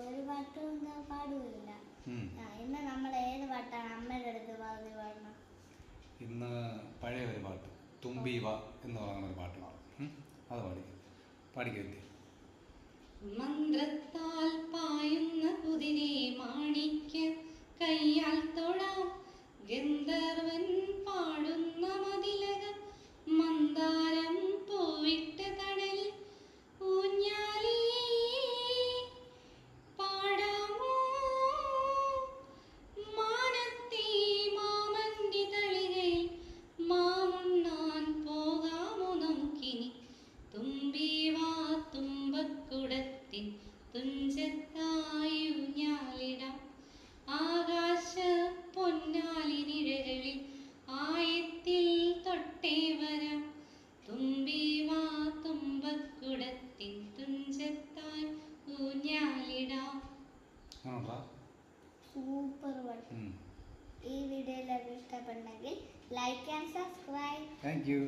ഒരു പാട്ടും പാടുകയില്ല. ഇന്ന് നമ്മൾ ഏത് പാട്ടാണ് അമ്മയുടെ അടുത്ത് പാടണം? ഇന്ന് പഴയ ഒരു പാട്ട്, തുമ്പി വാ എന്ന് പറയുന്ന ഒരു പാട്ടാണ്. അത് പാടിക്കരുത്. മന്ത്രത്താൽ പായുന്ന കുതിരെ മാണിക്യ കയ്യാൽ തൊഴാം, ഗന്ധർവൻ പാടുന്ന മതിലകം മന്ദാരം പൂവിട്ട തണലിൽ ഊഞ്ഞാലി പാടാമോ, മാനത്തെ മാമന്റെ തളികയിൽ മാമുണ്ണാൻ പോകാമോ നമുക്കിനി, തുമ്പി വാ തുമ്പക്കുടത്തിൻ തുഞ്ചത്തായി ഊഞ്ഞാലിടാം, ആകാശ പൊന്നാലിനിഴകളിൽ ആയത്തിൽ തൊട്ടേ വരാം, തുമ്പി വാ തുമ്പക്കുടത്തിൻ തുഞ്ചത്തായി ഊഞ്ഞാലിടാം. സൂപ്പർ പാട്ട്. ഈ വീഡിയോ എല്ലാവർക്കും ഇഷ്ടപ്പെട്ടെങ്കിൽ like and subscribe. Thank you.